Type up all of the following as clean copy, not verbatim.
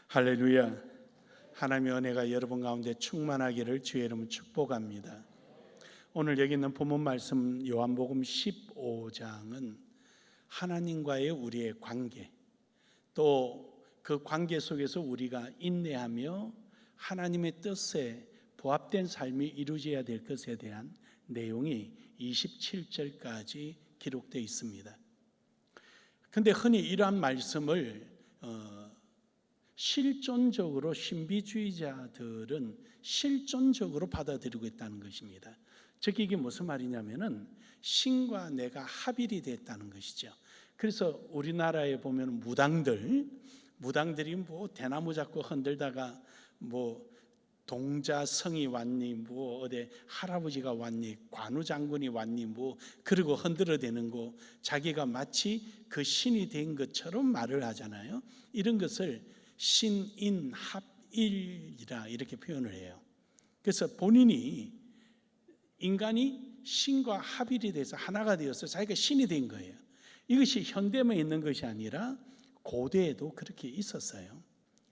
할렐루야. 하나님의 은혜가 여러분 가운데 충만하기를 주의 이름으로 축복합니다. 오늘 여기 있는 본문 말씀 요한복음 15장은 하나님과의 우리의 관계, 또 그 관계 속에서 우리가 인내하며 하나님의 뜻에 부합된 삶이 이루어져야 될 것에 대한 내용이 27절까지 기록되어 있습니다. 그런데 흔히 이러한 말씀을 실존적으로 신비주의자들은 실존적으로 받아들이고 있다는 것입니다. 즉 이게 무슨 말이냐면은 신과 내가 합일이 됐다는 것이죠. 그래서 우리나라에 보면 무당들이 뭐 대나무 잡고 흔들다가 뭐 동자성이 왔니, 뭐 어디 할아버지가 왔니, 관우장군이 왔니, 뭐 그리고 흔들어대는 거, 자기가 마치 그 신이 된 것처럼 말을 하잖아요. 이런 것을 신인합일이라 이렇게 표현을 해요. 그래서 본인이 인간이 신과 합일이 돼서 하나가 되어서 자기가 신이 된 거예요. 이것이 현대만 있는 것이 아니라 고대에도 그렇게 있었어요.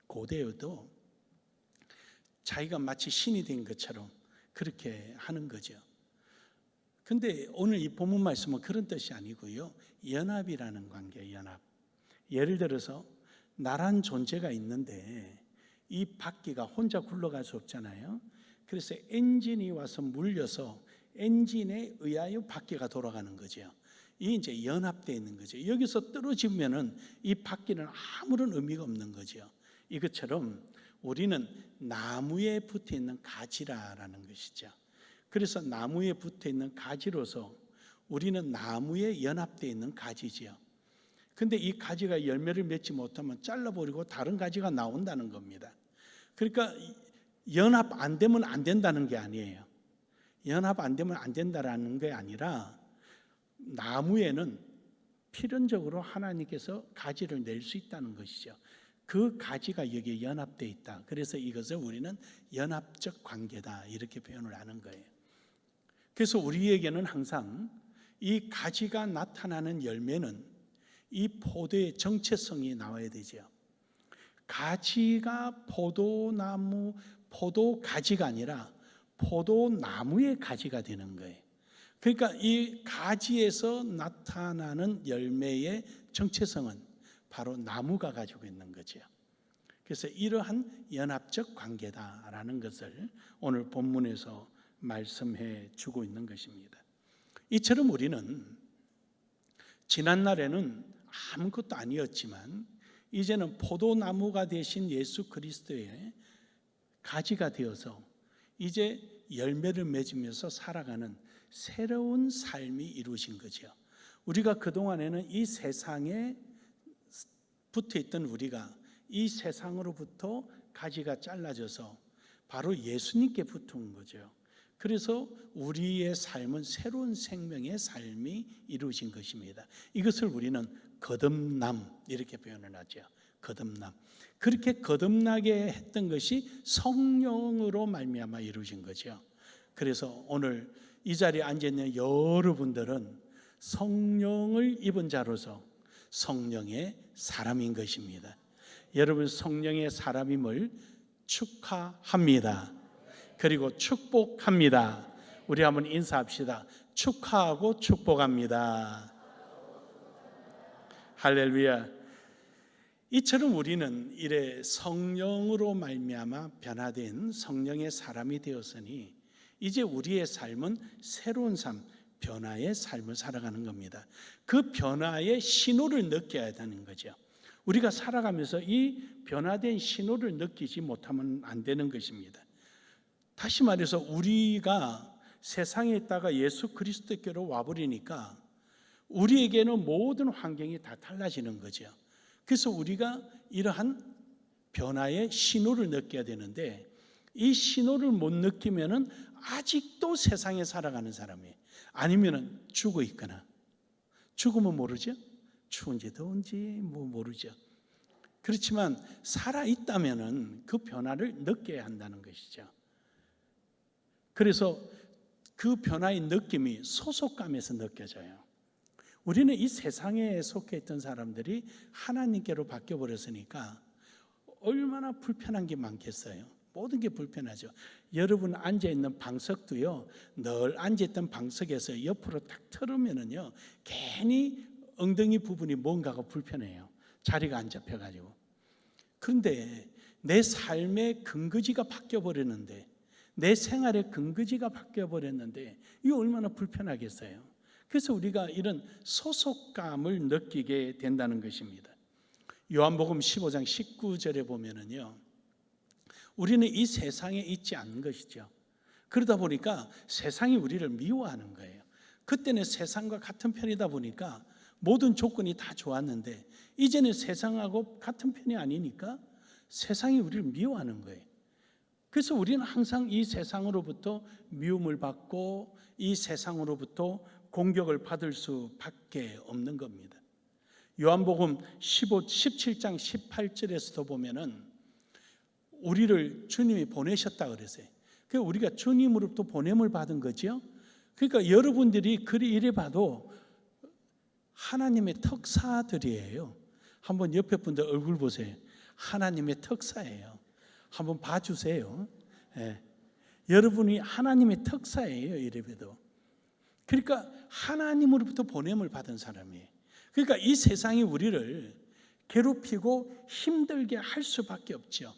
고대에도 자기가 마치 신이 된 것처럼 그렇게 하는 거죠. 근데 오늘 이 본문 말씀은 그런 뜻이 아니고요. 연합이라는 관계예요. 연합. 예를 들어서 나란 존재가 있는데 이 바퀴가 혼자 굴러갈 수 없잖아요. 그래서 엔진이 와서 물려서 엔진에 의하여 바퀴가 돌아가는 거죠. 이게 이제 연합되어 있는 거죠. 여기서 떨어지면은 이 바퀴는 아무런 의미가 없는 거죠. 이것처럼 우리는 나무에 붙어 있는 가지라는 것이죠. 그래서 나무에 붙어 있는 가지로서 우리는 나무에 연합되어 있는 가지지요. 근데 이 가지가 열매를 맺지 못하면 잘라버리고 다른 가지가 나온다는 겁니다. 그러니까 연합 안 되면 안 된다는 게 아니에요. 연합 안 되면 안 된다라는 게 아니라 나무에는 필연적으로 하나님께서 가지를 낼 수 있다는 것이죠. 그 가지가 여기에 연합되어 있다. 그래서 이것을 우리는 연합적 관계다 이렇게 표현을 하는 거예요. 그래서 우리에게는 항상 이 가지가 나타나는 열매는 이 포도의 정체성이 나와야 되죠. 가지가 포도 가지가 아니라 포도나무의 가지가 되는 거예요. 그러니까 이 가지에서 나타나는 열매의 정체성은 바로 나무가 가지고 있는 거죠. 그래서 이러한 연합적 관계다라는 것을 오늘 본문에서 말씀해 주고 있는 것입니다. 이처럼 우리는 지난날에는 아무것도 아니었지만 이제는 포도나무가 되신 예수 그리스도의 가지가 되어서 이제 열매를 맺으면서 살아가는 새로운 삶이 이루어진 거죠. 우리가 그동안에는 이 세상에 붙어있던 우리가 이 세상으로부터 가지가 잘라져서 바로 예수님께 붙은 거죠. 그래서 우리의 삶은 새로운 생명의 삶이 이루어진 것입니다. 이것을 우리는 거듭남 이렇게 표현을 하죠. 거듭남. 그렇게 거듭나게 했던 것이 성령으로 말미암아 이루어진 거죠. 그래서 오늘 이 자리에 앉아있는 여러분들은 성령을 입은 자로서 성령의 사람인 것입니다. 여러분 성령의 사람임을 축하합니다. 그리고 축복합니다. 우리 한번 인사합시다. 축하하고 축복합니다. 할렐루야. 이처럼 우리는 이래 성령으로 말미암아 변화된 성령의 사람이 되었으니 이제 우리의 삶은 새로운 삶, 변화의 삶을 살아가는 겁니다. 그 변화의 신호를 느껴야 되는 거죠. 우리가 살아가면서 이 변화된 신호를 느끼지 못하면 안 되는 것입니다. 다시 말해서 우리가 세상에 있다가 예수 그리스도께로 와버리니까 우리에게는 모든 환경이 다 달라지는 거죠. 그래서 우리가 이러한 변화의 신호를 느껴야 되는데 이 신호를 못 느끼면은 아직도 세상에 살아가는 사람이에요. 아니면은 죽어 있거나 죽으면 모르죠. 추운지 더운지 모르죠. 그렇지만 살아 있다면은 그 변화를 느껴야 한다는 것이죠. 그래서 그 변화의 느낌이 소속감에서 느껴져요. 우리는 이 세상에 속해 있던 사람들이 하나님께로 바뀌어 버렸으니까 얼마나 불편한 게 많겠어요. 모든 게 불편하죠. 여러분 앉아있는 방석도요, 늘 앉아있던 방석에서 옆으로 딱 틀으면은요, 괜히 엉덩이 부분이 뭔가가 불편해요. 자리가 안 잡혀가지고. 그런데 내 삶의 근거지가 바뀌어버렸는데, 내 생활의 근거지가 바뀌어버렸는데, 이거 얼마나 불편하겠어요. 그래서 우리가 이런 소속감을 느끼게 된다는 것입니다. 요한복음 15장 19절에 보면은요, 우리는 이 세상에 있지 않는 것이죠. 그러다 보니까 세상이 우리를 미워하는 거예요. 그때는 세상과 같은 편이다 보니까 모든 조건이 다 좋았는데, 이제는 세상하고 같은 편이 아니니까 세상이 우리를 미워하는 거예요. 그래서 우리는 항상 이 세상으로부터 미움을 받고 이 세상으로부터 공격을 받을 수밖에 없는 겁니다. 요한복음 17장 18절에서도 보면은 우리를 주님이 보내셨다 그랬어요. 그러니까 우리가 주님으로부터 보냄을 받은 거죠. 그러니까 여러분들이 그리 이래 봐도 하나님의 특사들이에요. 한번 옆에 분들 얼굴 보세요. 하나님의 특사예요. 한번 봐주세요. 예. 여러분이 하나님의 특사예요. 이래 봐도. 그러니까 하나님으로부터 보냄을 받은 사람이에요. 그러니까 이 세상이 우리를 괴롭히고 힘들게 할 수밖에 없죠.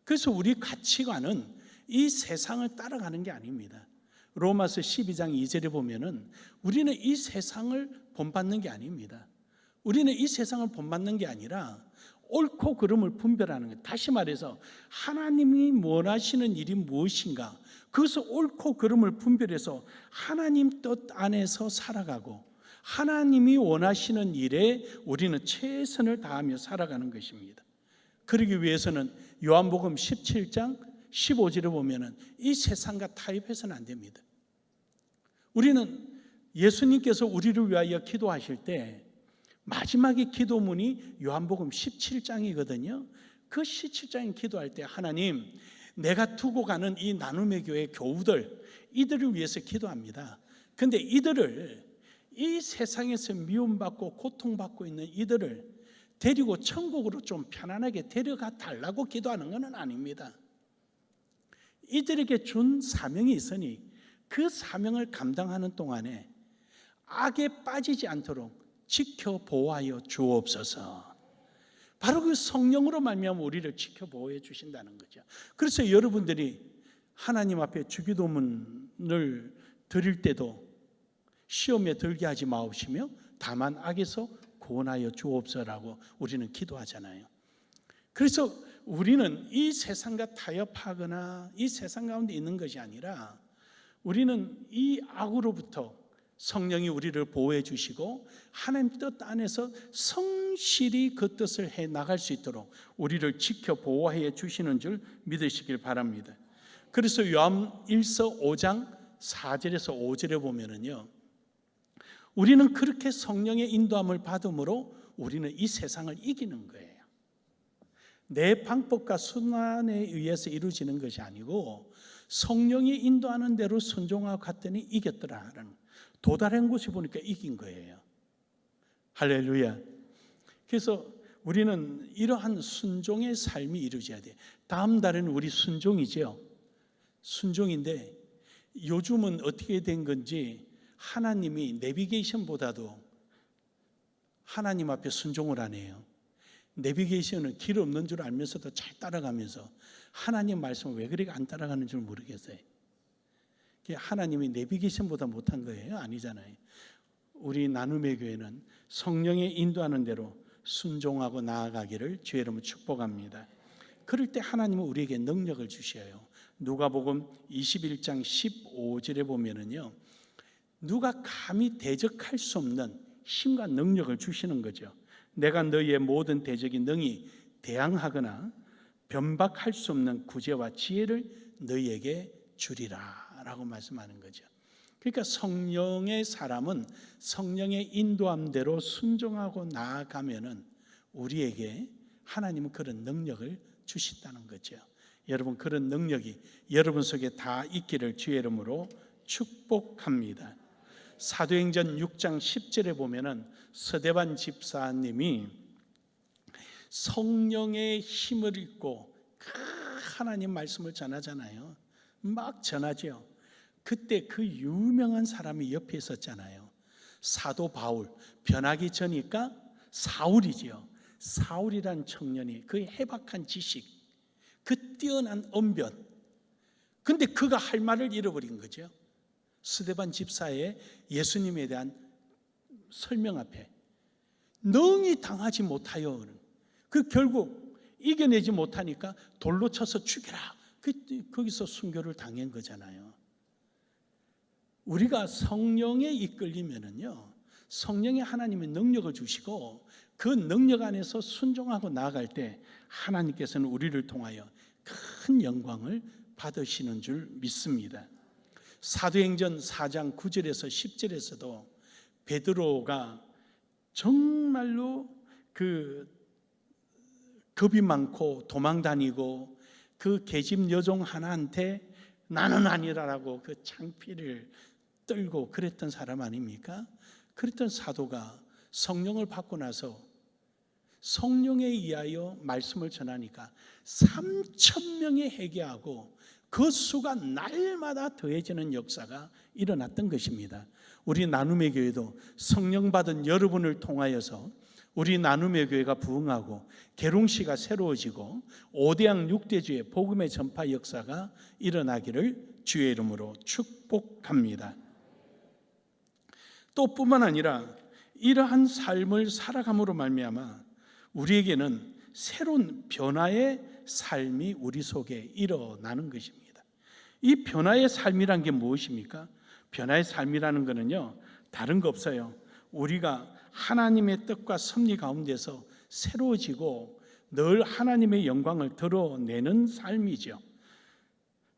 그래서 우리 가치관은 이 세상을 따라가는 게 아닙니다. 로마서 12장 2절에 보면은 우리는 이 세상을 본받는 게 아닙니다. 우리는 이 세상을 본받는 게 아니라 옳고 그름을 분별하는 것. 다시 말해서 하나님이 원하시는 일이 무엇인가, 그것을 옳고 그름을 분별해서 하나님 뜻 안에서 살아가고 하나님이 원하시는 일에 우리는 최선을 다하며 살아가는 것입니다. 그러기 위해서는 요한복음 17장 15절에 보면은 이 세상과 타협해서는 안 됩니다. 우리는 예수님께서 우리를 위하여 기도하실 때 마지막의 기도문이 요한복음 17장이거든요. 그 17장에 기도할 때 하나님, 내가 두고 가는 이 나눔의 교회 교우들, 이들을 위해서 기도합니다. 그런데 이들을, 이 세상에서 미움받고 고통받고 있는 이들을 데리고 천국으로 좀 편안하게 데려가 달라고 기도하는 것은 아닙니다. 이들에게 준 사명이 있으니 그 사명을 감당하는 동안에 악에 빠지지 않도록 지켜 보호하여 주옵소서. 바로 그 성령으로 말미암아 우리를 지켜 보호해 주신다는 거죠. 그래서 여러분들이 하나님 앞에 주기도문을 드릴 때도 시험에 들게 하지 마옵시며 다만 악에서 구원하여 주옵소서라고 우리는 기도하잖아요. 그래서 우리는 이 세상과 타협하거나 이 세상 가운데 있는 것이 아니라 우리는 이 악으로부터 성령이 우리를 보호해 주시고 하나님 뜻 안에서 성실히 그 뜻을 해 나갈 수 있도록 우리를 지켜 보호해 주시는 줄 믿으시길 바랍니다. 그래서 요한일서 5장 4절에서 5절에 보면은요, 우리는 그렇게 성령의 인도함을 받음으로 우리는 이 세상을 이기는 거예요. 내 방법과 순환에 의해서 이루어지는 것이 아니고 성령이 인도하는 대로 순종하고 갔더니 이겼더라라는, 도달한 곳이 보니까 이긴 거예요. 할렐루야. 그래서 우리는 이러한 순종의 삶이 이루어져야 돼요. 다음 달에는 우리 순종이죠. 순종인데 요즘은 어떻게 된 건지 하나님이 내비게이션보다도 하나님 앞에 순종을 안 해요. 내비게이션은 길 없는 줄 알면서도 잘 따라가면서 하나님 말씀을 왜 그렇게 안 따라가는 줄 모르겠어요. 하나님이 내비게이션보다 못한 거예요? 아니잖아요. 우리 나눔의 교회는 성령의 인도하는 대로 순종하고 나아가기를 주의 이름으로 축복합니다. 그럴 때 하나님은 우리에게 능력을 주셔요. 누가복음 21장 15절에 보면은요, 누가 감히 대적할 수 없는 힘과 능력을 주시는 거죠. 내가 너희의 모든 대적이 능히 대항하거나 변박할 수 없는 구제와 지혜를 너희에게 주리라 라고 말씀하는 거죠. 그러니까 성령의 사람은 성령의 인도함대로 순종하고 나아가면은 우리에게 하나님은 그런 능력을 주신다는 거죠. 여러분, 그런 능력이 여러분 속에 다 있기를 주의 이름으로 축복합니다. 사도행전 6장 10절에 보면은 서대반 집사님이 성령의 힘을 입고 하나님 말씀을 전하잖아요. 막 전하죠. 그때 그 유명한 사람이 옆에 있었잖아요. 사도 바울, 변하기 전이니까 사울이지요. 사울이란 청년이 그 해박한 지식, 그 뛰어난 언변, 근데 그가 할 말을 잃어버린 거죠. 스데반 집사의 예수님에 대한 설명 앞에 능히 당하지 못하여, 그 결국 이겨내지 못하니까 돌로 쳐서 죽여라, 거기서 순교를 당한 거잖아요. 우리가 성령에 이끌리면은요, 성령이 하나님의 능력을 주시고 그 능력 안에서 순종하고 나아갈 때 하나님께서는 우리를 통하여 큰 영광을 받으시는 줄 믿습니다. 사도행전 4장 9절에서 10절에서도 베드로가 정말로 겁이 많고 도망다니고 그 계집 여종 하나한테 나는 아니라라고 그 창피를 떨고 그랬던 사람 아닙니까? 그랬던 사도가 성령을 받고 나서 성령에 의하여 말씀을 전하니까 3,000명이 회개하고 그 수가 날마다 더해지는 역사가 일어났던 것입니다. 우리 나눔의 교회도 성령 받은 여러분을 통하여서 우리 나눔의 교회가 부흥하고 계룡시가 새로워지고 5대양 6대주의 복음의 전파 역사가 일어나기를 주의 이름으로 축복합니다. 또 뿐만 아니라 이러한 삶을 살아감으로 말미암아 우리에게는 새로운 변화의 삶이 우리 속에 일어나는 것입니다. 이 변화의 삶이란 게 무엇입니까? 변화의 삶이라는 것은요, 다른 거 없어요. 우리가 하나님의 뜻과 섭리 가운데서 새로워지고 늘 하나님의 영광을 드러내는 삶이죠.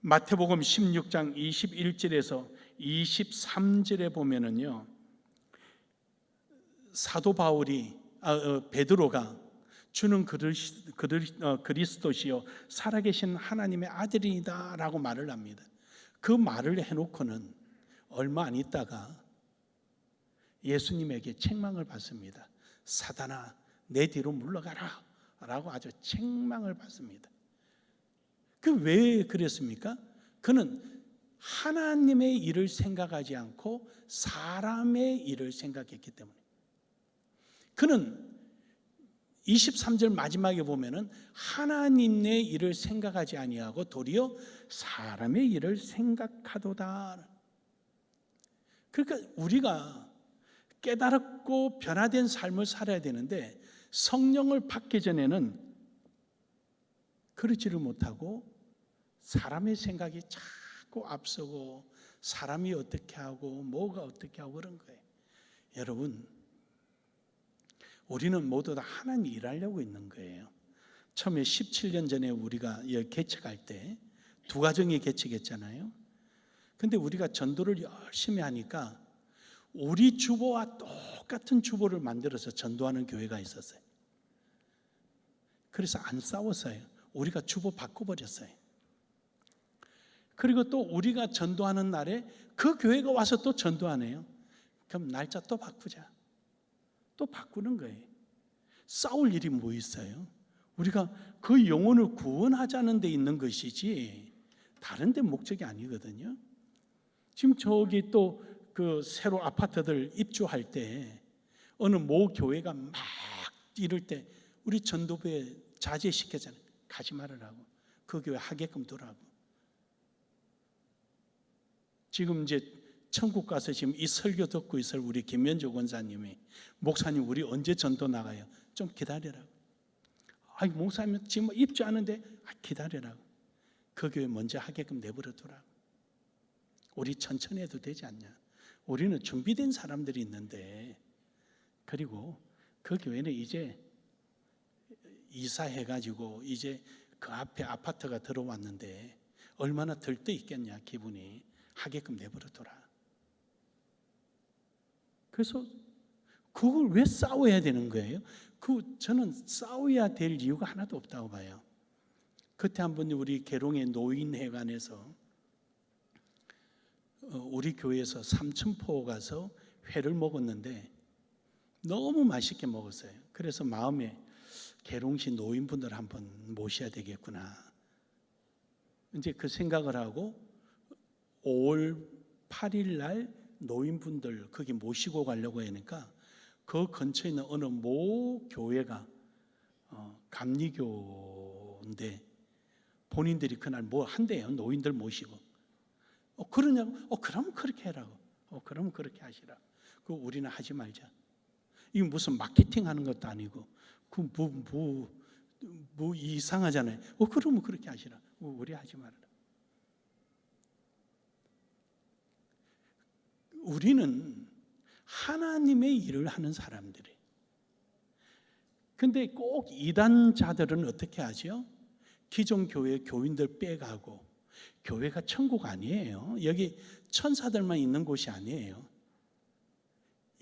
마태복음 16장 21절에서 23절에 보면은요, 사도 바울이 베드로가 주는 그리스도시요 살아계신 하나님의 아들이다 라고 말을 합니다. 그 말을 해놓고는 얼마 안 있다가 예수님에게 책망을 받습니다. 사단아, 내 뒤로 물러가라 라고 아주 책망을 받습니다. 왜 그랬습니까? 그는 하나님의 일을 생각하지 않고 사람의 일을 생각했기 때문에. 그는 23절 마지막에 보면은 하나님의 일을 생각하지 아니하고 도리어 사람의 일을 생각하도다. 그러니까 우리가 깨달았고 변화된 삶을 살아야 되는데 성령을 받기 전에는 그러지를 못하고 사람의 생각이 자꾸 앞서고 사람이 어떻게 하고 뭐가 어떻게 하고 그런 거예요. 여러분, 우리는 모두 다 하나님 일하려고 있는 거예요. 처음에 17년 전에 우리가 개척할 때 두 가정이 개척했잖아요. 근데 우리가 전도를 열심히 하니까 우리 주보와 똑같은 주보를 만들어서 전도하는 교회가 있었어요. 그래서 안 싸웠어요. 우리가 주보 바꿔버렸어요. 그리고 또 우리가 전도하는 날에 그 교회가 와서 또 전도하네요. 그럼 날짜 또 바꾸자. 또 바꾸는 거예요. 싸울 일이 뭐 있어요? 우리가 그 영혼을 구원하자는 데 있는 것이지 다른 데 목적이 아니거든요. 지금 저기 또 그 새로 아파트들 입주할 때 어느 모 교회가 막 이럴 때 우리 전도부에 자제시켰잖아요. 가지 말으라고. 그 교회 하게끔 두라고. 지금 이제 천국 가서 지금 이 설교 듣고 있을 우리 김현주 권사님이 목사님 우리 언제 전도 나가요? 좀 기다리라고. 아니 목사님 지금 입주하는데 기다리라고. 그 교회 먼저 하게끔 내버려 두라고. 우리 천천히 해도 되지 않냐. 우리는 준비된 사람들이 있는데, 그리고 그 교회는 이제 이사해가지고 이제 그 앞에 아파트가 들어왔는데 얼마나 들떠 있겠냐 기분이. 하게끔 내버려 둬라. 그래서 그걸 왜 싸워야 되는 거예요? 저는 싸워야 될 이유가 하나도 없다고 봐요. 그때 한번 우리 계룡의 노인회관에서 우리 교회에서 삼천포 가서 회를 먹었는데 너무 맛있게 먹었어요. 그래서 마음에 계룡시 노인분들 한번 모셔야 되겠구나. 이제 그 생각을 하고 5월 8일 날 노인분들 거기 모시고 가려고 하니까 그 근처에 있는 어느 모 교회가 감리교인데 본인들이 그날 뭐 한대요. 노인들 모시고. 그러냐고? 그럼 그렇게 해라고. 그럼 그렇게 하시라. 우리는 하지 말자. 이게 무슨 마케팅 하는 것도 아니고 뭐 이상하잖아요. 그러면 그렇게 하시라. 우리 하지 말라. 우리는 하나님의 일을 하는 사람들이에요. 근데 꼭 이단자들은 어떻게 하죠? 기존 교회 교인들 빼가고, 교회가 천국 아니에요. 여기 천사들만 있는 곳이 아니에요.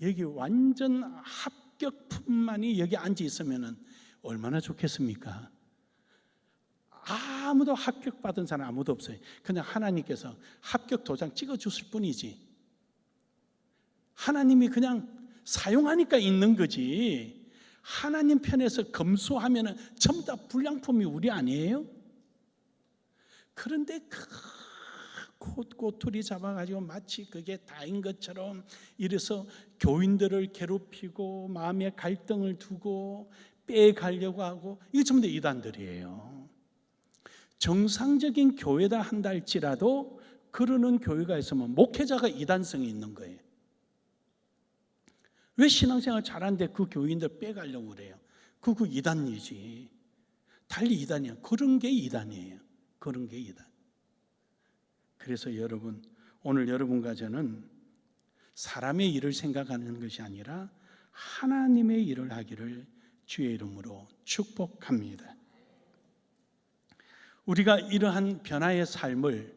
여기 완전 합격품만이 여기 앉아 있으면 얼마나 좋겠습니까? 아무도 합격받은 사람 아무도 없어요. 그냥 하나님께서 합격 도장 찍어줬을 뿐이지, 하나님이 그냥 사용하니까 있는 거지. 하나님 편에서 검수하면 전부 다 불량품이 우리 아니에요? 그런데 꼬투리 잡아가지고 마치 그게 다인 것처럼 이래서 교인들을 괴롭히고 마음에 갈등을 두고 빼가려고 하고, 이게 전부 다 이단들이에요. 정상적인 교회다 한다 할지라도 그러는 교회가 있으면 목회자가 이단성이 있는 거예요. 왜 신앙생활 잘하는데 그 교인들 빼가려고 그래요? 그 이단이지. 달리 이단이야. 그런 게 이단이에요. 그런 게 이단. 그래서 여러분, 오늘 여러분과 저는 사람의 일을 생각하는 것이 아니라 하나님의 일을 하기를 주의 이름으로 축복합니다. 우리가 이러한 변화의 삶을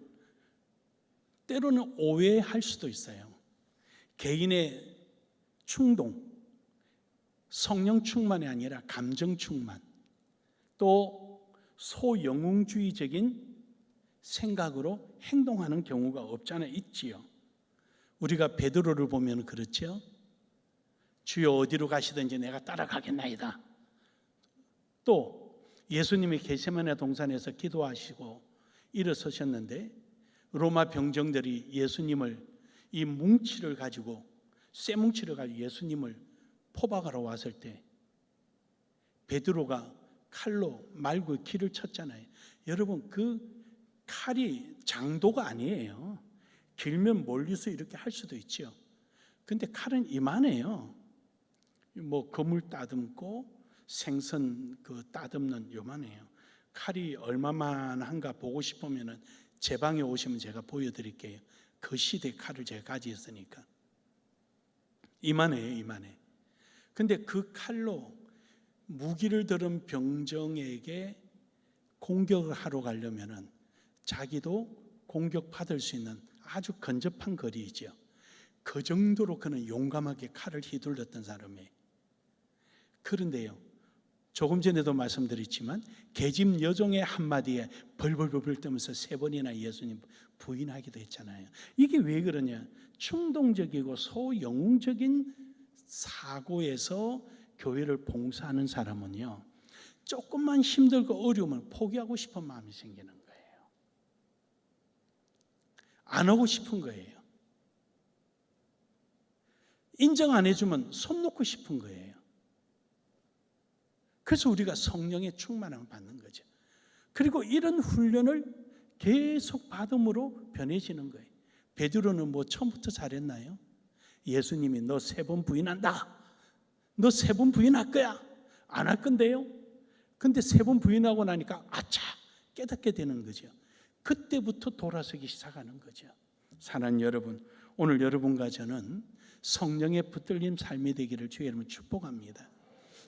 때로는 오해할 수도 있어요. 개인의 충동, 성령 충만이 아니라 감정 충만, 또 소영웅주의적인 생각으로 행동하는 경우가 없잖아 있지요. 우리가 베드로를 보면 그렇죠. 주여 어디로 가시든지 내가 따라가겠나이다. 또 예수님이 겟세마네 동산에서 기도하시고 일어서셨는데 로마 병정들이 예수님을 이 뭉치를 가지고, 쇠뭉치를 가지고 예수님을 포박하러 왔을 때 베드로가 칼로 말고 길을 쳤잖아요. 여러분, 그 칼이 장도가 아니에요. 길면 멀리서 이렇게 할 수도 있죠. 근데 칼은 이만해요. 뭐 거물 따듬고 생선 따듬는 요만해요. 칼이 얼마만한가 보고 싶으면은 제 방에 오시면 제가 보여드릴게요. 그 시대 칼을 제가 가지고 있으니까. 이만해요, 이만해. 근데 그 칼로 무기를 들은 병정에게 공격을 하러 가려면은 자기도 공격받을 수 있는 아주 근접한 거리이죠. 그 정도로 그는 용감하게 칼을 휘둘렀던 사람이에요. 그런데요, 조금 전에도 말씀드렸지만 계집 여종의 한마디에 벌벌벌 떨면서 3번이나 예수님 부인하기도 했잖아요. 이게 왜 그러냐? 충동적이고 소영웅적인 사고에서 교회를 봉사하는 사람은요, 조금만 힘들고 어려우면 포기하고 싶은 마음이 생기는 거예요. 안 하고 싶은 거예요. 인정 안 해주면 손 놓고 싶은 거예요. 그래서 우리가 성령의 충만함을 받는 거죠. 그리고 이런 훈련을 계속 받음으로 변해지는 거예요. 베드로는 뭐 처음부터 잘했나요? 예수님이 너 3번 부인한다. 너 3번 부인할 거야. 안 할 건데요. 근데 3번 부인하고 나니까 아차 깨닫게 되는 거죠. 그때부터 돌아서기 시작하는 거죠. 사랑하는 여러분, 오늘 여러분과 저는 성령의 붙들림 삶이 되기를 주의 이름으로 축복합니다.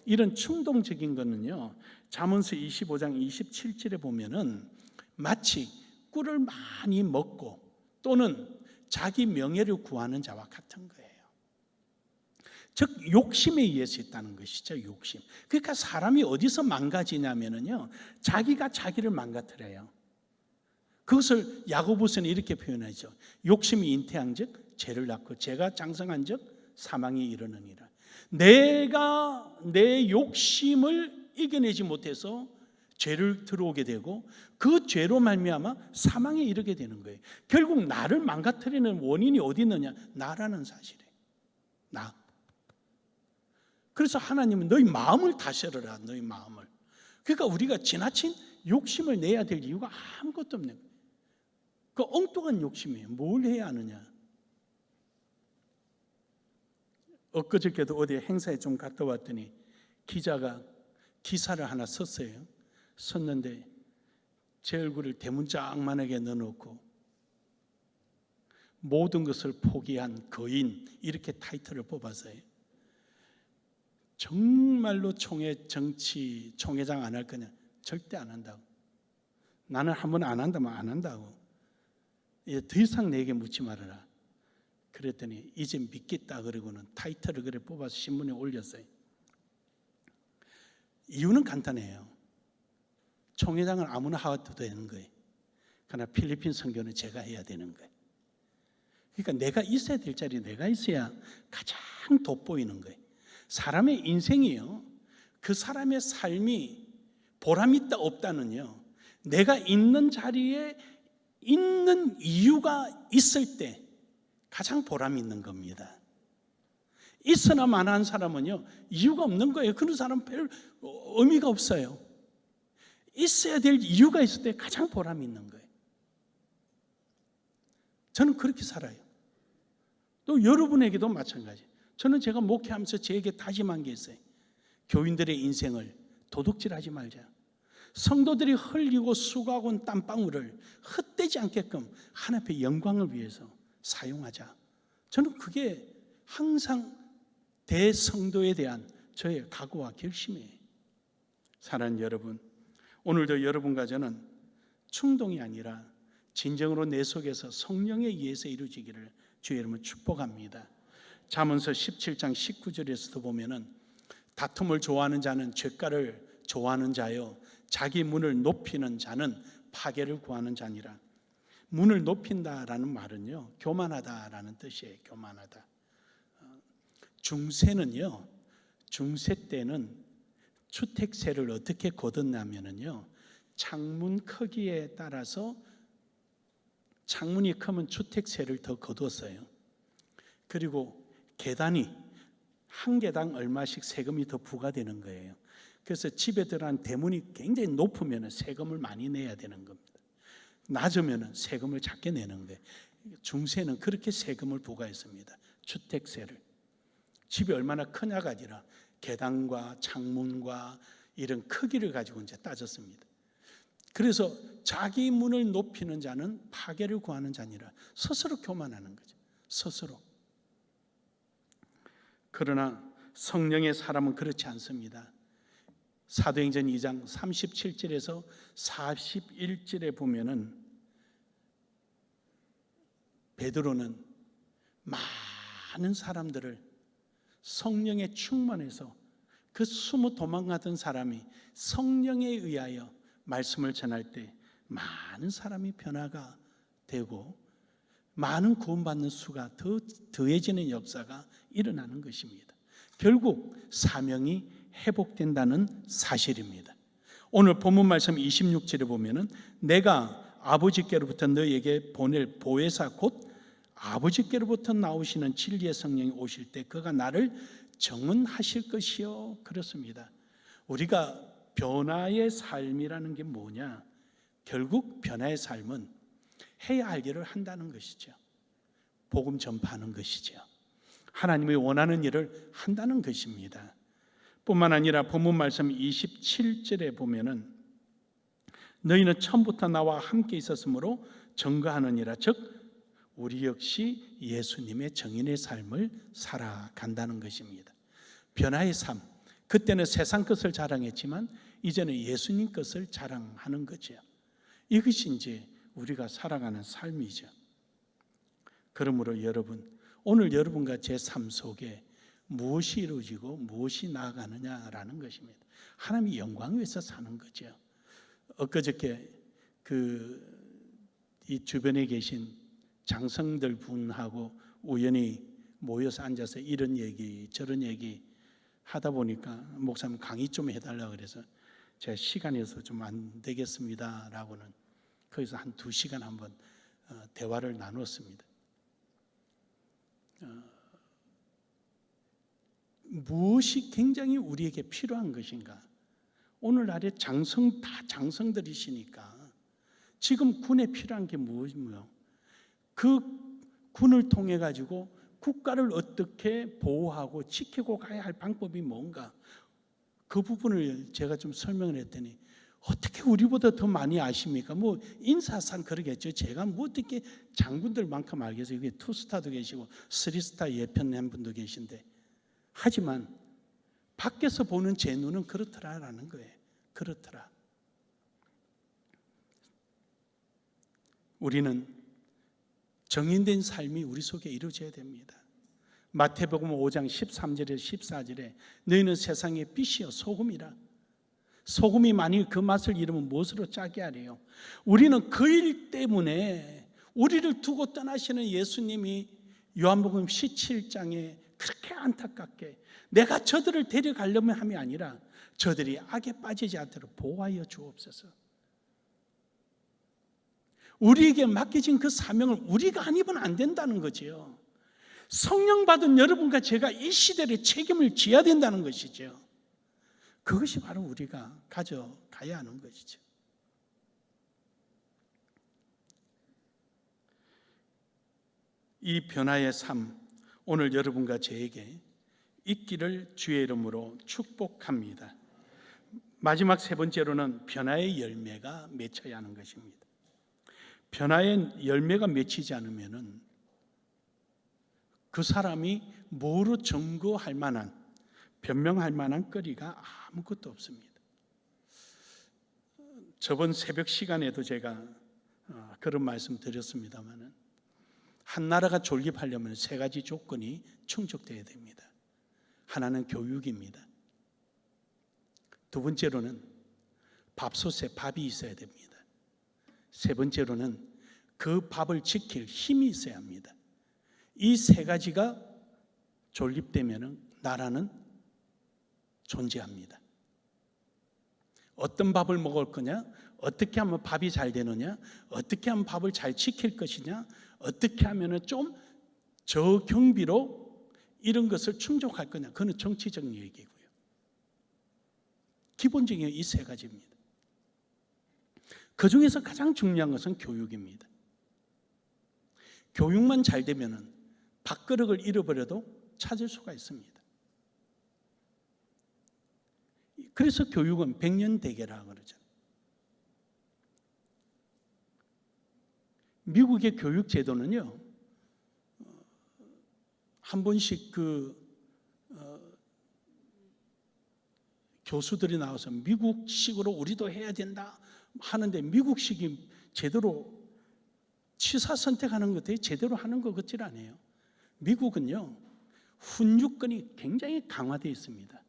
이런 충동적인 거는요, 잠언서 25장 27절에 보면은 마치 꿀을 많이 먹고 또는 자기 명예를 구하는 자와 같은 거예요. 즉 욕심에 의해서 있다는 것이죠. 욕심. 그러니까 사람이 어디서 망가지냐면요, 자기가 자기를 망가뜨려요. 그것을 야고보서는 이렇게 표현하죠. 욕심이 잉태한즉 죄를 낳고 죄가 장성한즉 사망이 이르느니라. 내가 내 욕심을 이겨내지 못해서 죄를 들어오게 되고 그 죄로 말미암아 사망에 이르게 되는 거예요. 결국 나를 망가뜨리는 원인이 어디 있느냐? 나라는 사실이에요. 나. 그래서 하나님은 너희 마음을 다스려라. 너희 마음을. 그러니까 우리가 지나친 욕심을 내야 될 이유가 아무것도 없는 거예요. 그 엉뚱한 욕심이에요. 뭘 해야 하느냐? 엊그저께도 어디 행사에 좀 갔다 왔더니 기자가 기사를 하나 썼어요. 썼는데 제 얼굴을 대문짝만하게 넣어놓고 모든 것을 포기한 거인 이렇게 타이틀을 뽑았어요. 정말로 총회장 안 할 거냐? 절대 안 한다고. 나는 한번 안 한다면 안 한다고. 이제 더 이상 내게 묻지 말아라. 그랬더니 이제 믿겠다 그러고는 타이틀을 그래 뽑아서 신문에 올렸어요. 이유는 간단해요. 총회장은 아무나 하도 되는 거예요. 그러나 필리핀 선교는 제가 해야 되는 거예요. 그러니까 내가 있어야 될 자리에 내가 있어야 가장 돋보이는 거예요. 사람의 인생이요, 그 사람의 삶이 보람 있다 없다는요, 내가 있는 자리에 있는 이유가 있을 때 가장 보람 있는 겁니다. 있으나 마나한 사람은요, 이유가 없는 거예요. 그런 사람은 별 의미가 없어요. 있어야 될 이유가 있을 때 가장 보람 있는 거예요. 저는 그렇게 살아요. 또 여러분에게도 마찬가지. 저는 제가 목회하면서 저에게 다짐한 게 있어요. 교인들의 인생을 도둑질하지 말자. 성도들이 흘리고 수고하고 땀방울을 헛되지 않게끔 하나님의 영광을 위해서 사용하자. 저는 그게 항상 대성도에 대한 저의 각오와 결심이에요. 사랑하는 여러분, 오늘도 여러분과 저는 충동이 아니라 진정으로 내 속에서 성령에 의해서 이루어지기를 주의 이름으로 축복합니다. 잠언서 17장 19절에서도 보면은 다툼을 좋아하는 자는 죄가를 좋아하는 자요, 자기 문을 높이는 자는 파괴를 구하는 자니라. 문을 높인다라는 말은요, 교만하다라는 뜻이에요. 교만하다. 중세는요, 중세 때는 주택세를 어떻게 거뒀냐면요, 창문 크기에 따라서 창문이 크면 주택세를 더 거뒀어요. 그리고 계단이 한 개당 얼마씩 세금이 더 부과되는 거예요. 그래서 집에 들어간 대문이 굉장히 높으면 세금을 많이 내야 되는 겁니다. 낮으면 세금을 작게 내는 거예요. 중세는 그렇게 세금을 부과했습니다. 주택세를. 집이 얼마나 크냐가 아니라 계단과 창문과 이런 크기를 가지고 이제 따졌습니다. 그래서 자기 문을 높이는 자는 파괴를 구하는 자니라. 스스로 교만하는 거죠. 스스로. 그러나 성령의 사람은 그렇지 않습니다. 사도행전 2장 37절에서 41절에 보면은 베드로는 많은 사람들을 성령에 충만해서 그 숨어 도망가던 사람이 성령에 의하여 말씀을 전할 때 많은 사람이 변화가 되고 많은 구원받는 수가 더 더해지는 역사가 일어나는 것입니다. 결국 사명이 회복된다는 사실입니다. 오늘 본문 말씀 26절에 보면은 내가 아버지께로부터 너에게 보낼 보혜사 곧 아버지께로부터 나오시는 진리의 성령이 오실 때 그가 나를 정언하실 것이요. 그렇습니다. 우리가 변화의 삶이라는 게 뭐냐? 결국 변화의 삶은 해야 할 일을 한다는 것이죠. 복음 전파하는 것이죠. 하나님이 원하는 일을 한다는 것입니다. 뿐만 아니라 본문 말씀 27절에 보면은 너희는 처음부터 나와 함께 있었으므로 증거하느니라. 즉 우리 역시 예수님의 정인의 삶을 살아간다는 것입니다. 변화의 삶. 그때는 세상 것을 자랑했지만 이제는 예수님 것을 자랑하는 거죠. 이것이 이제 우리가 살아가는 삶이죠. 그러므로 여러분, 오늘 여러분과 제 삶 속에 무엇이 이루어지고 무엇이 나아가느냐라는 것입니다. 하나님의 영광을 위해서 사는 거죠. 엊그저께 이 주변에 계신 장성들 분하고 우연히 모여서 앉아서 이런 얘기 저런 얘기 하다 보니까 목사님 강의 좀 해달라고 그래서 제가 시간이 어서 좀 안 되겠습니다 라고는 거기서 한 2시간 한번 대화를 나눴습니다. 무엇이 굉장히 우리에게 필요한 것인가? 오늘날에 다 장성들이시니까 지금 군에 필요한 게 무엇이며 그 군을 통해 가지고 국가를 어떻게 보호하고 지키고 가야 할 방법이 뭔가, 그 부분을 제가 좀 설명을 했더니 어떻게 우리보다 더 많이 아십니까? 뭐 인사상 그러겠죠. 제가 뭐 어떻게 장군들만큼 알겠어요. 여기 2스타도 계시고 3스타 예편한 분도 계신데, 하지만 밖에서 보는 제 눈은 그렇더라라는 거예요. 그렇더라. 우리는 정인된 삶이 우리 속에 이루어져야 됩니다. 마태복음 5장 13절에서 14절에 너희는 세상의 빛이요 소금이라. 소금이 만일 그 맛을 잃으면 무엇으로 짜게 하래요? 우리는 그 일 때문에 우리를 두고 떠나시는 예수님이 요한복음 17장에 그렇게 안타깝게 내가 저들을 데려가려면 함이 아니라 저들이 악에 빠지지 않도록 보호하여 주옵소서. 우리에게 맡겨진 그 사명을 우리가 안 입으면 안 된다는 거지요. 성령 받은 여러분과 제가 이 시대의 책임을 져야 된다는 것이죠. 그것이 바로 우리가 가져가야 하는 것이죠. 이 변화의 삶, 오늘 여러분과 저에게 있기를 주의 이름으로 축복합니다. 마지막 3번째로는 변화의 열매가 맺혀야 하는 것입니다. 변화의 열매가 맺히지 않으면 그 사람이 뭐로 증거할 만한, 변명할 만한 거리가 아무것도 없습니다. 저번 새벽 시간에도 제가 그런 말씀 드렸습니다만, 한 나라가 존립하려면 3가지 조건이 충족되어야 됩니다. 하나는 교육입니다. 2번째로는 밥솥에 밥이 있어야 됩니다. 3번째로는 그 밥을 지킬 힘이 있어야 합니다. 이 3가지가 존립되면 나라는 존재합니다. 어떤 밥을 먹을 거냐, 어떻게 하면 밥이 잘 되느냐, 어떻게 하면 밥을 잘 지킬 것이냐, 어떻게 하면 좀 저경비로 이런 것을 충족할 거냐, 그건 정치적 얘기고요. 기본적인 이 3가지입니다. 그 중에서 가장 중요한 것은 교육입니다. 교육만 잘 되면 밥그릇을 잃어버려도 찾을 수가 있습니다. 그래서 교육은 백년대계라고 그러죠. 미국의 교육 제도는요, 한 번씩 교수들이 나와서 미국식으로 우리도 해야 된다 하는데, 미국식이 제대로 취사 선택하는 것들이 제대로 하는 것 같지 않아요. 미국은요, 훈육권이 굉장히 강화되어 있습니다.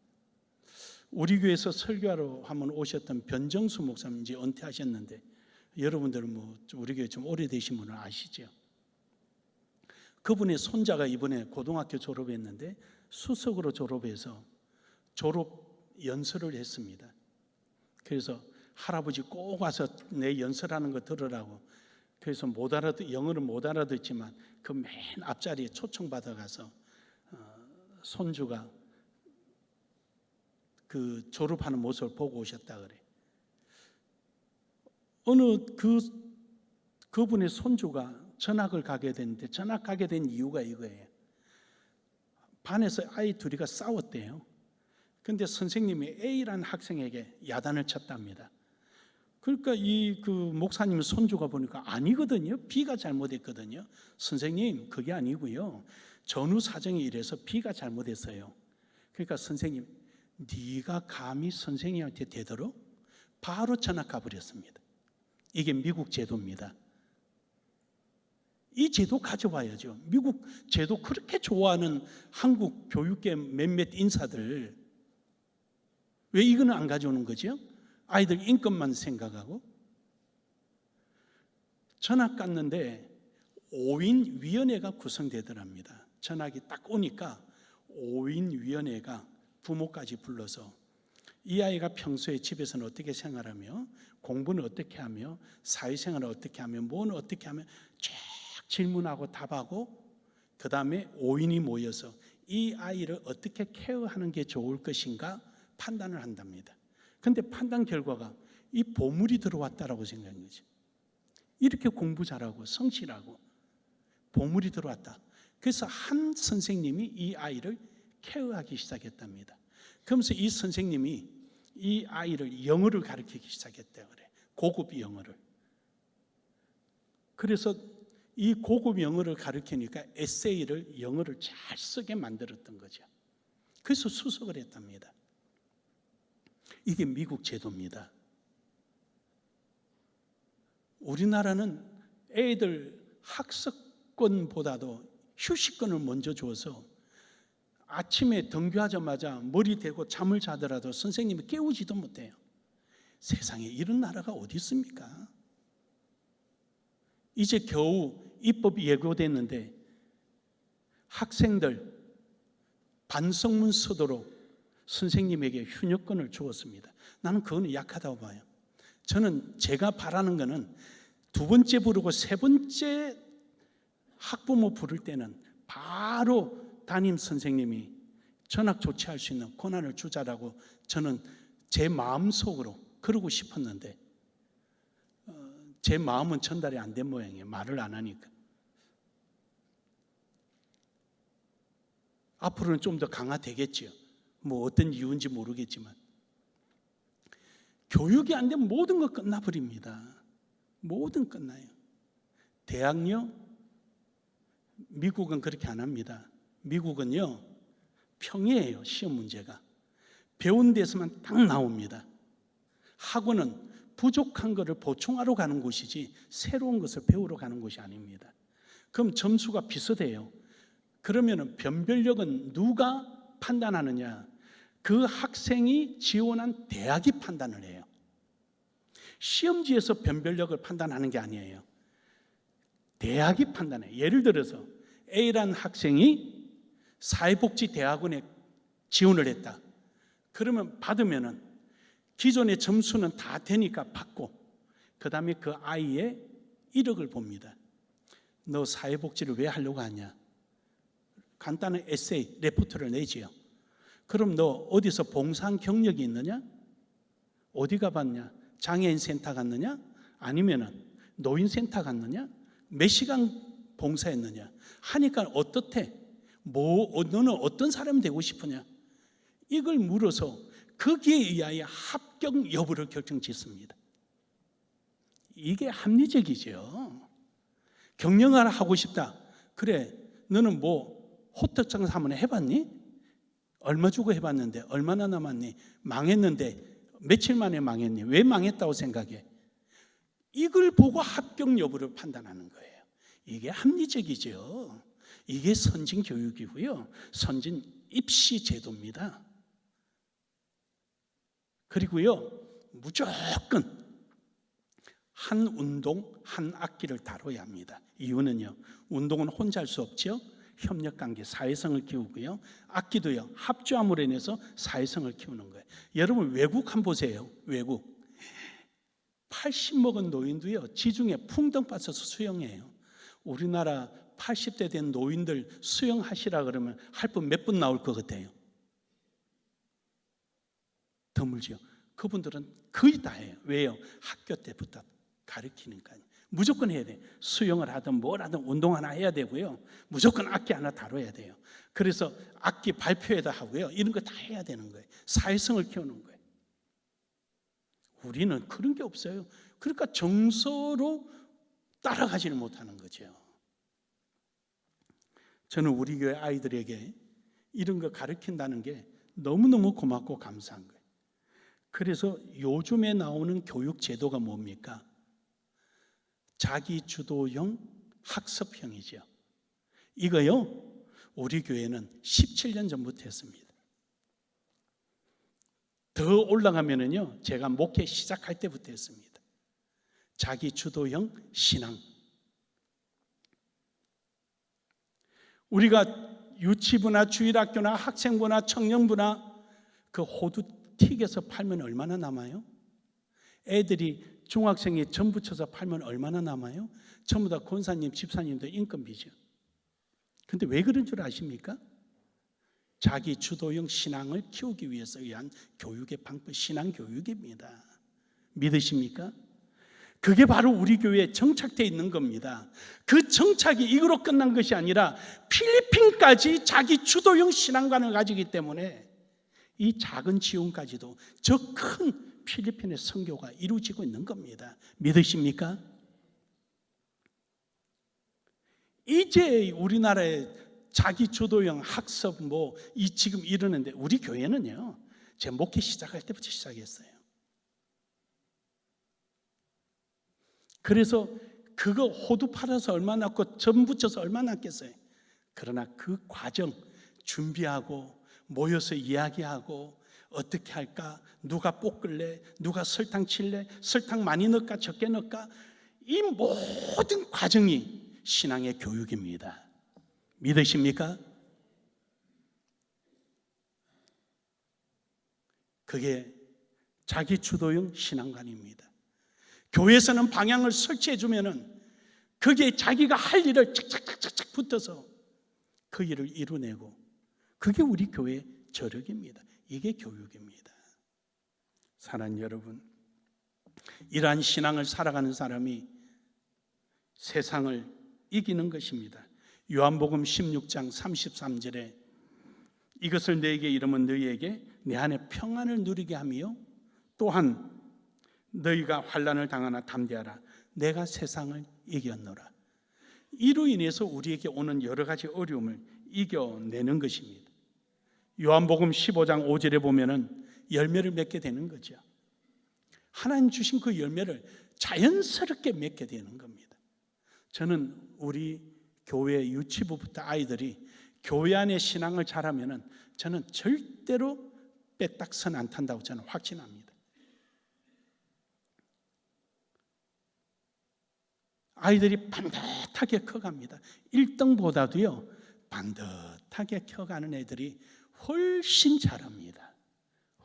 우리 교회에서 설교하러 한번 오셨던 변정수 목사님, 이제 은퇴하셨는데 여러분들은 우리 교회 좀 오래되신 분은 아시죠? 그분의 손자가 이번에 고등학교 졸업했는데 수석으로 졸업해서 졸업 연설을 했습니다. 그래서 할아버지 꼭 와서 내 연설하는 거 들으라고. 그래서 영어를 못 알아듣지만 그 맨 앞자리에 초청받아 가서 손주가 그 졸업하는 모습을 보고 오셨다 그래. 어느 그분의 손주가 전학을 가게 됐는데, 전학 가게 된 이유가 이거예요. 반에서 아이 둘이가 싸웠대요. 그런데 선생님이 A라는 학생에게 야단을 쳤답니다. 그러니까 그 목사님 손주가 보니까 아니거든요. B가 잘못했거든요. 선생님, 그게 아니고요. 전후 사정이 이래서 B가 잘못했어요. 그러니까 선생님, 네가 감히 선생님한테 대도록 바로 전학 가버렸습니다. 이게 미국 제도입니다. 이 제도 가져와야죠. 미국 제도 그렇게 좋아하는 한국 교육계 몇몇 인사들, 왜 이거는 안 가져오는 거죠? 아이들 인권만 생각하고. 전학 갔는데 5인 위원회가 구성되더랍니다. 전학이 딱 오니까 5인 위원회가 부모까지 불러서 이 아이가 평소에 집에서는 어떻게 생활하며 공부는 어떻게 하며 사회생활을 어떻게 하며 뭐는 어떻게 하며 쭉 질문하고 답하고 그 다음에 5인이 모여서 이 아이를 어떻게 케어하는 게 좋을 것인가 판단을 한답니다. 그런데 판단 결과가 이 보물이 들어왔다라고 생각한 거죠. 이렇게 공부 잘하고 성실하고 보물이 들어왔다. 그래서 한 선생님이 이 아이를 케어하기 시작했답니다. 그러면서 이 선생님이 이 아이를 영어를 가르치기 시작했대요. 그래. 고급 영어를. 그래서 이 고급 영어를 가르치니까 에세이를 영어를 잘 쓰게 만들었던 거죠. 그래서 수석을 했답니다. 이게 미국 제도입니다. 우리나라는 애들 학습권보다도 휴식권을 먼저 줘서 아침에 등교하자마자 머리 대고 잠을 자더라도 선생님이 깨우지도 못해요. 세상에 이런 나라가 어디 있습니까? 이제 겨우 입법이 예고됐는데 학생들 반성문 쓰도록 선생님에게 휴학권을 주었습니다. 나는 그거는 약하다고 봐요. 저는 제가 바라는 거는 두 번째 부르고 세 번째 학부모 부를 때는 바로 담임 선생님이 전학 조치할 수 있는 권한을 주자라고 저는 제 마음속으로 그러고 싶었는데 제 마음은 전달이 안 된 모양이에요. 말을 안 하니까. 앞으로는 좀 더 강화되겠지요. 뭐 어떤 이유인지 모르겠지만 교육이 안 되면 모든 거 끝나버립니다. 모든 끝나요. 대학요? 미국은 그렇게 안 합니다. 미국은요 평이에요. 시험 문제가 배운 데서만 딱 나옵니다. 학원은 부족한 것을 보충하러 가는 곳이지 새로운 것을 배우러 가는 곳이 아닙니다. 그럼 점수가 비슷해요. 그러면 변별력은 누가 판단하느냐? 그 학생이 지원한 대학이 판단을 해요. 시험지에서 변별력을 판단하는 게 아니에요. 대학이 판단해요. 예를 들어서 A라는 학생이 사회복지대학원에 지원을 했다. 그러면 받으면은 기존의 점수는 다 되니까 받고 그 다음에 그 아이의 이력을 봅니다. 너 사회복지를 왜 하려고 하냐? 간단한 에세이, 레포트를 내지요. 그럼 너 어디서 봉사한 경력이 있느냐? 어디 가봤냐? 장애인 센터 갔느냐? 아니면은 노인 센터 갔느냐? 몇 시간 봉사했느냐? 하니까 어떻대? 너는 어떤 사람이 되고 싶으냐? 이걸 물어서 거기에 의하여 합격 여부를 결정짓습니다. 이게 합리적이죠. 경영을 하고 싶다. 그래, 너는 뭐 호떡 장사 한번 해봤니? 얼마 주고 해봤는데 얼마나 남았니? 망했는데 며칠 만에 망했니? 왜 망했다고 생각해? 이걸 보고 합격 여부를 판단하는 거예요. 이게 합리적이죠. 이게 선진 교육이고요. 선진 입시 제도입니다. 그리고요, 무조건 한 운동, 한 악기를 다뤄야 합니다. 이유는요, 운동은 혼자 할 수 없죠. 협력관계, 사회성을 키우고요. 악기도요, 합주함으로 인해서 사회성을 키우는 거예요. 여러분 외국 한번 보세요. 외국 80 먹은 노인도요, 지중해 풍덩 빠져서 수영해요. 우리나라 80대 된 노인들 수영하시라 그러면 할 분 몇 분 나올 것 같아요? 드물지요. 그분들은 거의 다 해요. 왜요? 학교 때부터 가르치니까요. 무조건 해야 돼요. 수영을 하든 뭘 하든 운동 하나 해야 되고요. 무조건 악기 하나 다뤄야 돼요. 그래서 악기 발표회도 하고요. 이런 거 다 해야 되는 거예요. 사회성을 키우는 거예요. 우리는 그런 게 없어요. 그러니까 정서로 따라가지를 못하는 거죠. 저는 우리 교회 아이들에게 이런 거 가르친다는 게 너무너무 고맙고 감사한 거예요. 그래서 요즘에 나오는 교육 제도가 뭡니까? 자기 주도형 학습형이죠. 이거요, 우리 교회는 17년 전부터 했습니다. 더 올라가면은요, 제가 목회 시작할 때부터 했습니다. 자기 주도형 신앙. 우리가 유치부나 주일학교나 학생부나 청년부나 그 호두 튀겨서 팔면 얼마나 남아요? 애들이 중학생이 전 부쳐서 팔면 얼마나 남아요? 전부 다 권사님, 집사님들 인건비죠. 근데 왜 그런 줄 아십니까? 자기 주도형 신앙을 키우기 위해서 의한 교육의 방법, 신앙 교육입니다. 믿으십니까? 그게 바로 우리 교회에 정착되어 있는 겁니다. 그 정착이 이거로 끝난 것이 아니라 필리핀까지 자기 주도형 신앙관을 가지기 때문에 이 작은 지원까지도 저 큰 필리핀의 선교가 이루어지고 있는 겁니다. 믿으십니까? 이제 우리나라에 자기 주도형 학습 이 지금 이러는데 우리 교회는요, 제 목회 시작할 때부터 시작했어요. 그래서 그거 호두 팔아서 얼마 났고 전 부쳐서 얼마 났겠어요. 그러나 그 과정 준비하고 모여서 이야기하고 어떻게 할까? 누가 볶을래? 누가 설탕 칠래? 설탕 많이 넣을까? 적게 넣을까? 이 모든 과정이 신앙의 교육입니다. 믿으십니까? 그게 자기 주도형 신앙관입니다. 교회에서는 방향을 설치해 주면은 그게 자기가 할 일을 착착착착 붙어서 그 일을 이루내고, 그게 우리 교회의 저력입니다. 이게 교육입니다. 사랑하는 여러분, 이러한 신앙을 살아가는 사람이 세상을 이기는 것입니다. 요한복음 16장 33절에 이것을 너에게 이르면 너희에게 내 안에 평안을 누리게 하며 또한 너희가 환난을 당하나 담대하라. 내가 세상을 이겼노라. 이로 인해서 우리에게 오는 여러 가지 어려움을 이겨내는 것입니다. 요한복음 15장 5절에 보면은 열매를 맺게 되는 거죠. 하나님 주신 그 열매를 자연스럽게 맺게 되는 겁니다. 저는 우리 교회 유치부부터 아이들이 교회 안에 신앙을 잘하면은 저는 절대로 빼딱선 안 탄다고 저는 확신합니다. 아이들이 반듯하게 커갑니다. 1등보다도요 반듯하게 커가는 애들이 훨씬 잘합니다.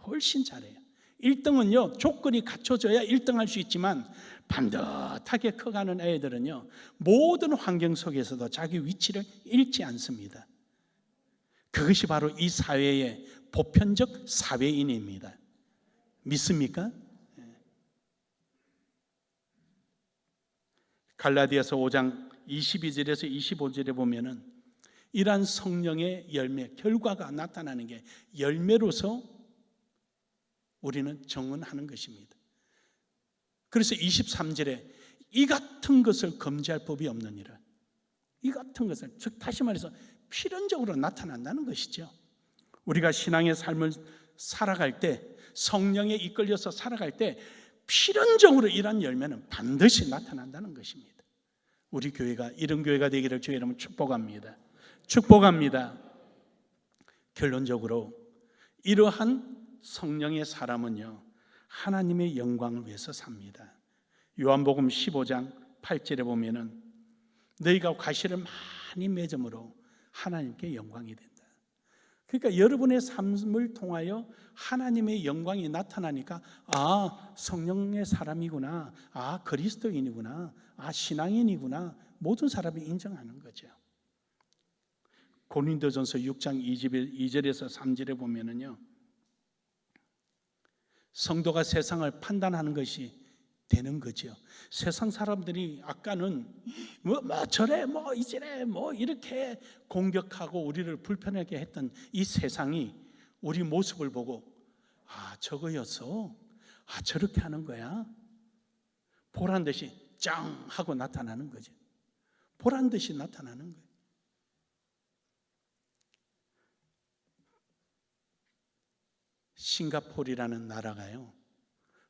훨씬 잘해요. 1등은요 조건이 갖춰져야 1등 할 수 있지만 반듯하게 커가는 애들은요 모든 환경 속에서도 자기 위치를 잃지 않습니다. 그것이 바로 이 사회의 보편적 사회인입니다. 믿습니까? 갈라디아서 5장 22절에서 25절에 보면은 이러한 성령의 열매, 결과가 나타나는 게 열매로서 우리는 정언하는 것입니다. 그래서 23절에 이 같은 것을 금지할 법이 없느니라. 이 같은 것을, 즉 다시 말해서 필연적으로 나타난다는 것이죠. 우리가 신앙의 삶을 살아갈 때, 성령에 이끌려서 살아갈 때 필연적으로 이러한 열매는 반드시 나타난다는 것입니다. 우리 교회가 이런 교회가 되기를 주의 이름으로 축복합니다. 축복합니다. 결론적으로 이러한 성령의 사람은요 하나님의 영광을 위해서 삽니다. 요한복음 15장 8절에 보면은 너희가 과실을 많이 맺음으로 하나님께 영광이 된다. 그러니까 여러분의 삶을 통하여 하나님의 영광이 나타나니까 아 성령의 사람이구나, 아 그리스도인이구나, 아 신앙인이구나, 모든 사람이 인정하는 거죠. 고린도전서 6장 2절에서 3절에 보면은요 성도가 세상을 판단하는 것이 되는 거죠. 세상 사람들이 아까는 뭐 저래 이제래 이렇게 공격하고 우리를 불편하게 했던 이 세상이 우리 모습을 보고 아 저거였어, 아 저렇게 하는 거야, 보란 듯이 짱 하고 나타나는 거죠. 보란 듯이 나타나는 거예요. 싱가포르라는 나라가요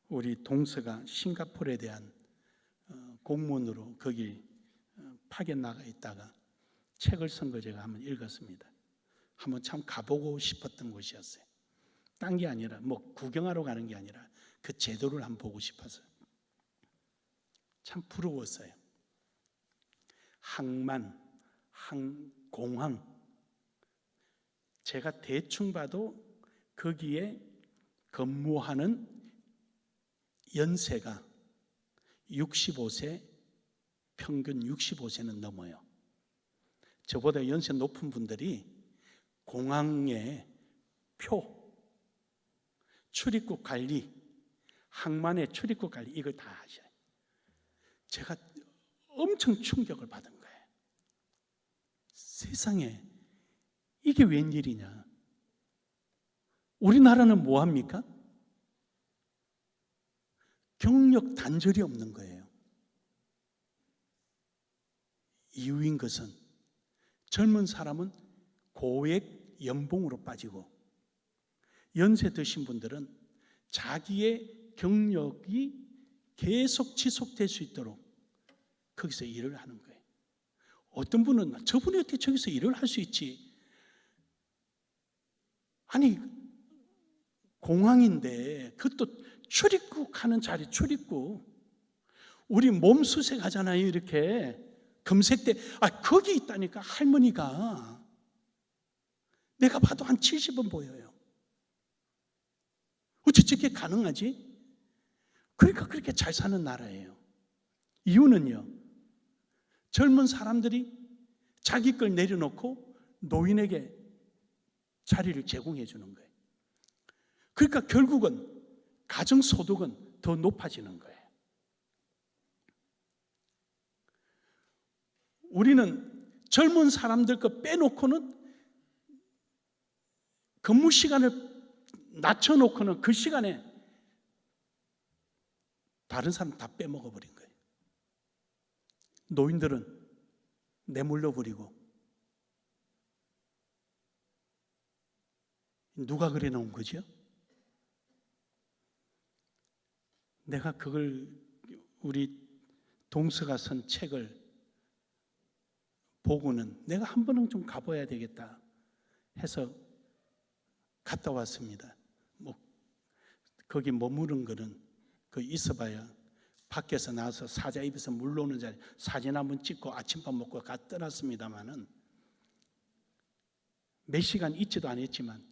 우리 동서가 싱가포르에 대한 공문으로 거기 파견 나가 있다가 책을 쓴 거 제가 한번 읽었습니다. 한번 참 가보고 싶었던 곳이었어요. 딴 게 아니라 구경하러 가는 게 아니라 그 제도를 한번 보고 싶어서 참 부러웠어요. 항만, 공항 제가 대충 봐도 거기에 근무하는 연세가 65세, 평균 65세는 넘어요. 저보다 연세 높은 분들이 공항의 표, 출입국 관리, 항만의 출입국 관리 이걸 다 하셔요. 제가 엄청 충격을 받은 거예요. 세상에 이게 웬일이냐. 우리나라는 뭐합니까? 경력 단절이 없는 거예요. 이유인 것은 젊은 사람은 고액 연봉으로 빠지고 연세 드신 분들은 자기의 경력이 계속 지속될 수 있도록 거기서 일을 하는 거예요. 어떤 분은 저분이 어떻게 저기서 일을 할 수 있지? 아니 공항인데 그것도 출입국 하는 자리, 출입국 우리 몸 수색하잖아요. 이렇게 검색대 거기 있다니까. 할머니가 내가 봐도 한 70은 보여요. 어째 저게 가능하지? 그러니까 그렇게 잘 사는 나라예요. 이유는요, 젊은 사람들이 자기 걸 내려놓고 노인에게 자리를 제공해 주는 거예요. 그러니까 결국은 가정소득은 더 높아지는 거예요. 우리는 젊은 사람들 거 빼놓고는 근무 시간을 낮춰놓고는 그 시간에 다른 사람 다 빼먹어버린 거예요. 노인들은 내몰려버리고. 누가 그래놓은 거죠? 내가 그걸 우리 동서가 쓴 책을 보고는 내가 한 번은 좀 가봐야 되겠다 해서 갔다 왔습니다. 거기 머무른 거는 있어봐야 밖에서 나와서 사자 입에서 물 노는 자리 사진 한번 찍고 아침밥 먹고 떠났습니다마는 몇 시간 있지도 않았지만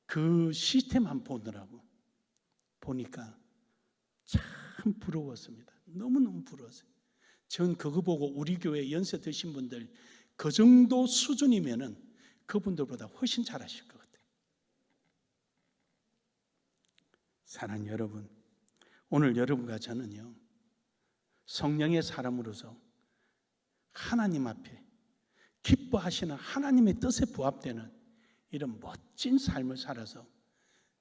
그 시스템 한번 보느라고 보니까 참 부러웠습니다. 너무너무 부러웠어요. 전 그거 보고 우리 교회 연세 드신 분들 그 정도 수준이면은 그분들보다 훨씬 잘하실 것 같아요. 사랑하는 여러분, 오늘 여러분과 저는요, 성령의 사람으로서 하나님 앞에 기뻐하시는 하나님의 뜻에 부합되는 이런 멋진 삶을 살아서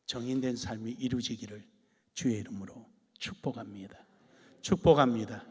정인된 삶이 이루어지기를 주의 이름으로 축복합니다. 축복합니다.